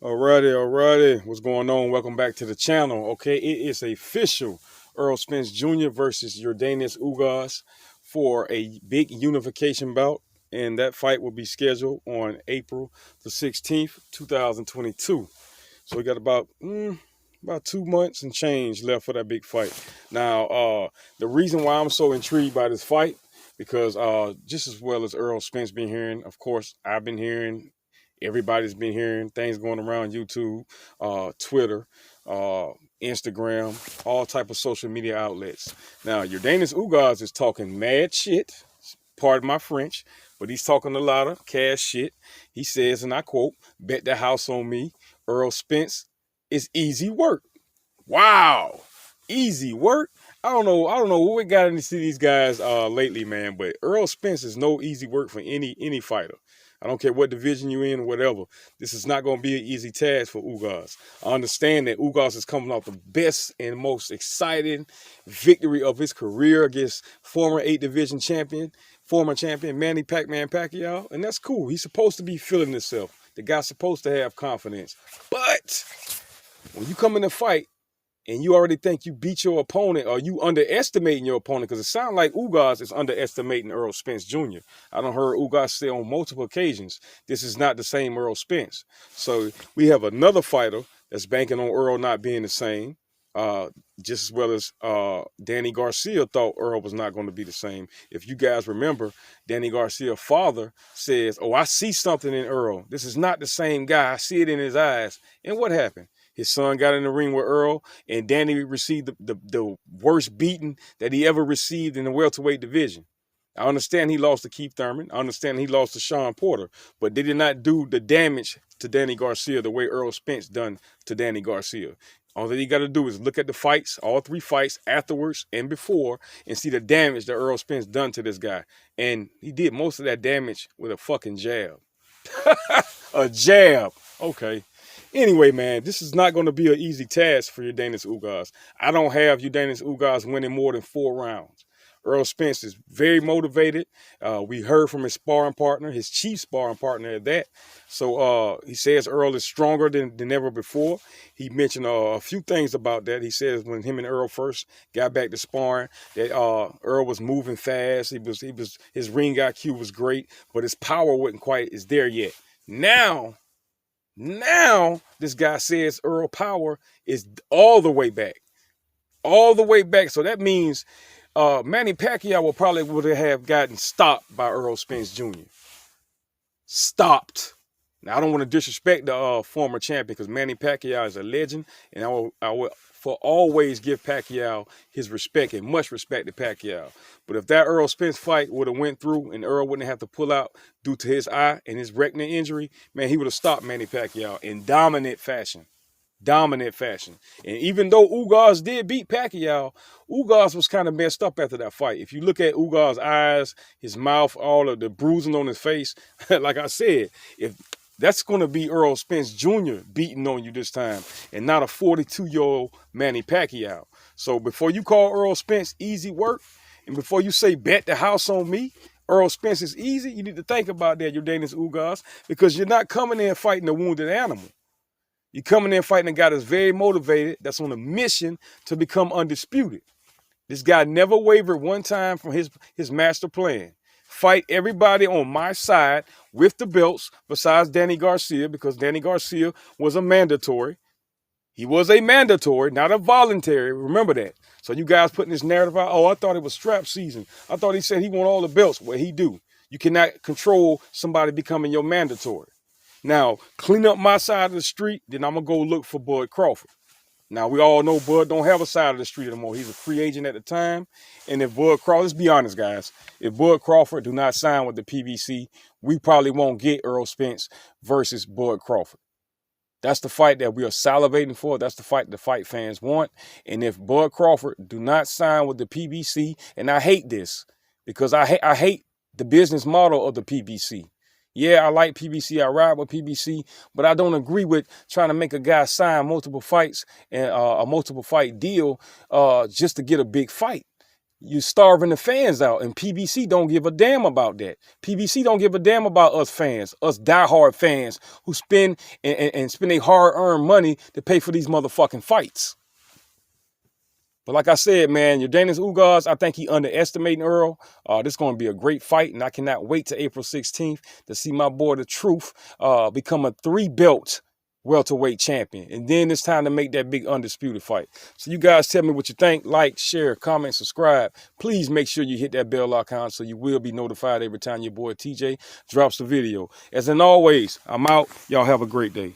Alrighty. What's going on? Welcome back to the channel. Okay, it is official. Errol Spence Jr. versus Urdenis Ugas for a big unification bout. And that fight will be scheduled on April the 16th, 2022. So we got about 2 months and change left for that big fight. Now, the reason why I'm so intrigued by this fight, because just as well as Errol Spence been hearing, of course, I've been hearing, everybody's been hearing things going around YouTube, Twitter, Instagram, all type of social media outlets. Now, Urdenis Ugas is talking mad shit, pardon my French, but he's talking a lot of cash shit. He says, and I quote, "Bet the house on me, Errol Spence is easy work." Wow, easy work. I don't know what we got into these guys lately, man. But Errol Spence is no easy work for any fighter. I don't care what division you're in or whatever. This is not going to be an easy task for Ugas. I understand that Ugas is coming off the best and most exciting victory of his career against former 8 division champion, former champion Manny Pac-Man Pacquiao, and that's cool. He's supposed to be feeling himself. The guy's supposed to have confidence. But when you come in a fight and you already think you beat your opponent or you underestimating your opponent, because it sounds like Ugas is underestimating Errol Spence Jr. I done heard Ugas say on multiple occasions, this is not the same Errol Spence. So we have another fighter that's banking on Errol not being the same, just as well as Danny Garcia thought Errol was not going to be the same. If you guys remember, Danny Garcia's father says, "Oh, I see something in Errol. This is not the same guy. I see it in his eyes." And what happened? His son got in the ring with Errol, and Danny received the worst beating that he ever received in the welterweight division. I understand he lost to Keith Thurman. I understand he lost to Sean Porter, but they did not do the damage to Danny Garcia the way Errol Spence done to Danny Garcia. All that you got to do is look at the fights, all 3 fights, afterwards and before, and see the damage that Errol Spence done to this guy. And he did most of that damage with a fucking jab. A jab. Okay. Anyway, man, this is not going to be an easy task for Urdenis Ugas. I don't have Urdenis Ugas winning more than 4 rounds. Errol Spence is very motivated. We heard from his sparring partner, his chief sparring partner at that. So he says Errol is stronger than ever before. He mentioned a few things about that. He says when him and Errol first got back to sparring, that Errol was moving fast. His ring IQ was great, but his power wasn't quite as there yet. Now, this guy says Errol power is all the way back. All the way back. So that means Manny Pacquiao would have gotten stopped by Errol Spence Jr. Stopped. Now, I don't want to disrespect the former champion because Manny Pacquiao is a legend, and I will for always give Pacquiao his respect and much respect to Pacquiao. But if that Errol Spence fight would have went through and Errol wouldn't have to pull out due to his eye and his retina injury, man, he would have stopped Manny Pacquiao in dominant fashion. Dominant fashion. And even though Ugas did beat Pacquiao, Ugas was kind of messed up after that fight. If you look at Ugas' eyes, his mouth, all of the bruising on his face, like I said, if that's going to be Errol Spence Jr. beating on you this time and not a 42-year-old Manny Pacquiao. So before you call Errol Spence easy work and before you say bet the house on me, Errol Spence is easy, you need to think about that, Urdenis Ugas, because you're not coming in fighting a wounded animal. You're coming in fighting a guy that's very motivated, that's on a mission to become undisputed. This guy never wavered one time from his master plan. Fight everybody on my side with the belts besides Danny Garcia, because Danny Garcia was a mandatory. He was a mandatory, not a voluntary. Remember that. So you guys putting this narrative out, oh, I thought it was strap season. I thought he said he won all the belts. Well, he do. You cannot control somebody becoming your mandatory. Now, clean up my side of the street, then I'm going to go look for Bud Crawford. Now, we all know Bud don't have a side of the street anymore. He's a free agent at the time. And if Bud Crawford, let's be honest, guys, if Bud Crawford do not sign with the PBC, we probably won't get Errol Spence versus Bud Crawford. That's the fight that we are salivating for. That's the fight the fight fans want. And if Bud Crawford do not sign with the PBC, and I hate this because I hate the business model of the PBC. Yeah, I like PBC. I ride with PBC, but I don't agree with trying to make a guy sign multiple fights and a multiple fight deal just to get a big fight. You starving the fans out, and PBC don't give a damn about that. PBC don't give a damn about us fans, us diehard fans who spend and spend their hard-earned money to pay for these motherfucking fights. But like I said, man, Urdenis Ugas, I think he underestimating Errol. This is going to be a great fight, and I cannot wait to April 16th to see my boy The Truth become a 3-belt welterweight champion. And then it's time to make that big undisputed fight. So you guys tell me what you think. Like, share, comment, subscribe. Please make sure you hit that bell icon so you will be notified every time your boy TJ drops a video. As in always, I'm out. Y'all have a great day.